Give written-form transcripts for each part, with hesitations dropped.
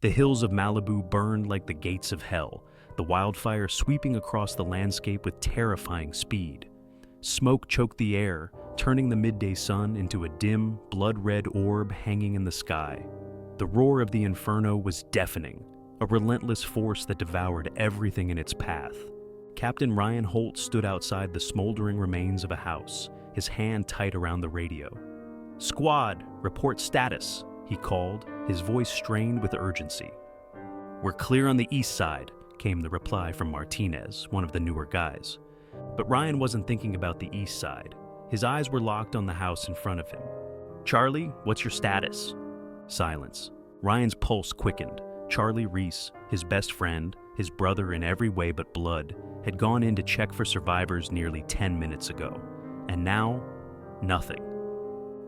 The hills of Malibu burned like the gates of hell, the wildfire sweeping across the landscape with terrifying speed. Smoke choked the air, turning the midday sun into a dim, blood-red orb hanging in the sky. The roar of the inferno was deafening, a relentless force that devoured everything in its path. Captain Ryan Holt stood outside the smoldering remains of a house, his hand tight around the radio. "Squad, report status," he called, his voice strained with urgency. "We're clear on the east side," came the reply from Martinez, one of the newer guys. But Ryan wasn't thinking about the east side. His eyes were locked on the house in front of him. "Charlie, what's your status?" Silence. Ryan's pulse quickened. Charlie Reese, his best friend, his brother in every way but blood, had gone in to check for survivors nearly 10 minutes ago. And now, nothing.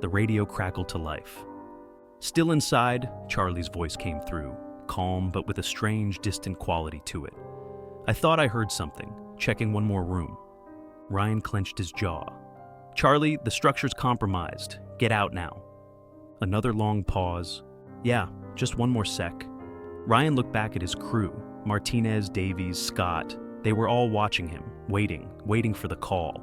The radio crackled to life. "Still inside," Charlie's voice came through, calm but with a strange, distant quality to it. "I thought I heard something, checking one more room." Ryan clenched his jaw. "Charlie, the structure's compromised. Get out now." Another long pause. "Yeah, just one more sec." Ryan looked back at his crew, Martinez, Davies, Scott. They were all watching him, waiting for the call.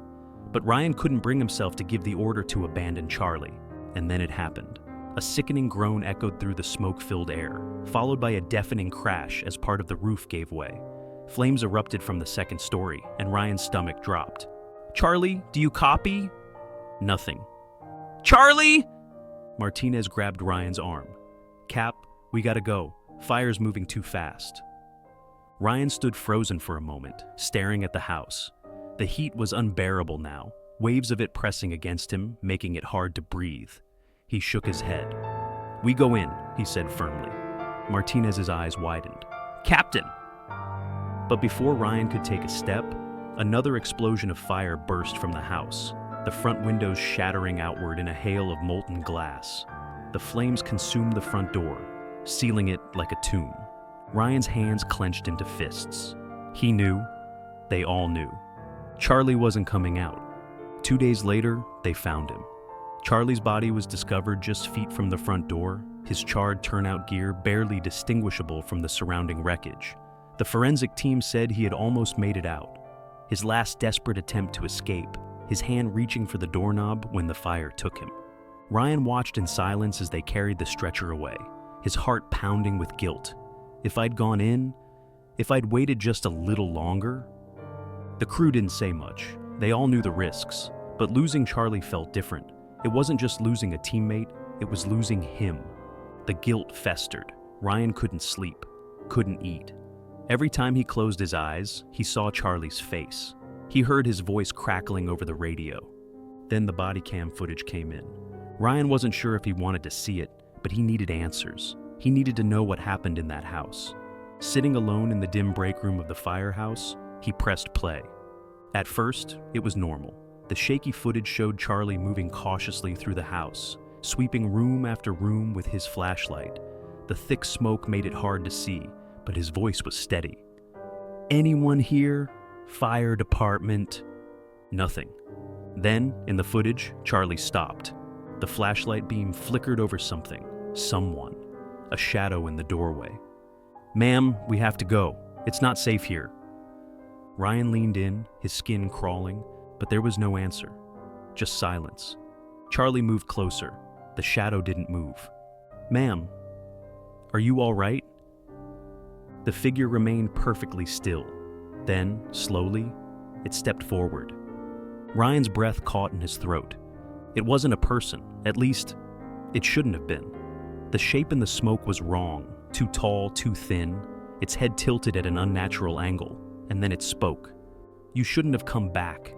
But Ryan couldn't bring himself to give the order to abandon Charlie. And then it happened. A sickening groan echoed through the smoke-filled air, followed by a deafening crash as part of the roof gave way. Flames erupted from the second story, and Ryan's stomach dropped. "Charlie, do you copy?" Nothing. "Charlie!" Martinez grabbed Ryan's arm. "Cap, we gotta go. Fire's moving too fast." Ryan stood frozen for a moment, staring at the house. The heat was unbearable now, waves of it pressing against him, making it hard to breathe. He shook his head. "We go in," he said firmly. Martinez's eyes widened. "Captain!" But before Ryan could take a step, another explosion of fire burst from the house, the front windows shattering outward in a hail of molten glass. The flames consumed the front door, sealing it like a tomb. Ryan's hands clenched into fists. He knew. They all knew. Charlie wasn't coming out. 2 days later, they found him. Charlie's body was discovered just feet from the front door, his charred turnout gear barely distinguishable from the surrounding wreckage. The forensic team said he had almost made it out. His last desperate attempt to escape, his hand reaching for the doorknob when the fire took him. Ryan watched in silence as they carried the stretcher away, his heart pounding with guilt. If I'd gone in, if I'd waited just a little longer. The crew didn't say much. They all knew the risks, but losing Charlie felt different. It wasn't just losing a teammate, it was losing him. The guilt festered. Ryan couldn't sleep, couldn't eat. Every time he closed his eyes, he saw Charlie's face. He heard his voice crackling over the radio. Then the body cam footage came in. Ryan wasn't sure if he wanted to see it, but he needed answers. He needed to know what happened in that house. Sitting alone in the dim break room of the firehouse, he pressed play. At first, it was normal. The shaky footage showed Charlie moving cautiously through the house, sweeping room after room with his flashlight. The thick smoke made it hard to see, but his voice was steady. "Anyone here? Fire department?" Nothing. Then, in the footage, Charlie stopped. The flashlight beam flickered over something, someone, a shadow in the doorway. "Ma'am, we have to go. It's not safe here." Ryan leaned in, his skin crawling, but there was no answer, just silence. Charlie moved closer. The shadow didn't move. "Ma'am, are you all right?" The figure remained perfectly still. Then, slowly, it stepped forward. Ryan's breath caught in his throat. It wasn't a person, at least, it shouldn't have been. The shape in the smoke was wrong, too tall, too thin, its head tilted at an unnatural angle, and then it spoke. "You shouldn't have come back."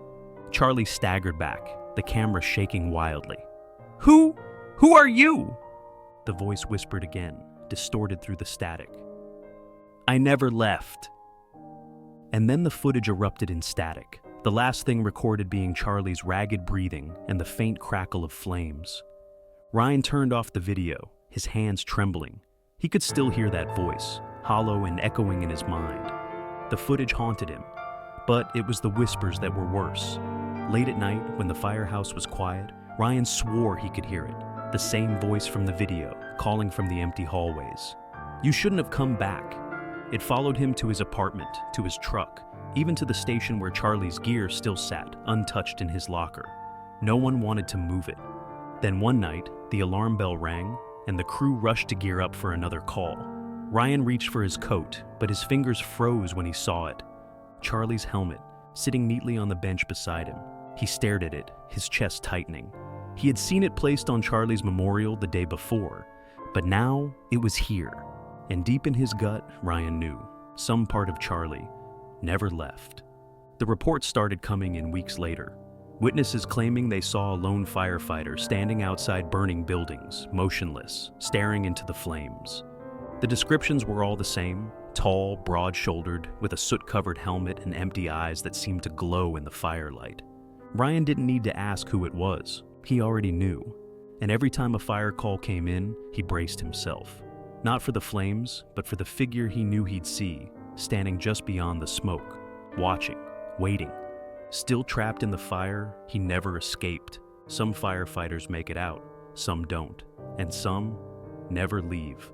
Charlie staggered back, the camera shaking wildly. Who are you?" The voice whispered again, distorted through the static. "I never left." And then the footage erupted in static, the last thing recorded being Charlie's ragged breathing and the faint crackle of flames. Ryan turned off the video, his hands trembling. He could still hear that voice, hollow and echoing in his mind. The footage haunted him, but it was the whispers that were worse. Late at night, when the firehouse was quiet, Ryan swore he could hear it, the same voice from the video, calling from the empty hallways. "You shouldn't have come back." It followed him to his apartment, to his truck, even to the station where Charlie's gear still sat, untouched in his locker. No one wanted to move it. Then one night, the alarm bell rang, and the crew rushed to gear up for another call. Ryan reached for his coat, but his fingers froze when he saw it. Charlie's helmet, sitting neatly on the bench beside him. He stared at it, his chest tightening. He had seen it placed on Charlie's memorial the day before, but now it was here. And deep in his gut, Ryan knew, some part of Charlie never left. The reports started coming in weeks later. Witnesses claiming they saw a lone firefighter standing outside burning buildings, motionless, staring into the flames. The descriptions were all the same: tall, broad-shouldered, with a soot-covered helmet and empty eyes that seemed to glow in the firelight. Ryan didn't need to ask who it was. He already knew. And every time a fire call came in, he braced himself. Not for the flames, but for the figure he knew he'd see, standing just beyond the smoke, watching, waiting. Still trapped in the fire, he never escaped. Some firefighters make it out, some don't, and some never leave.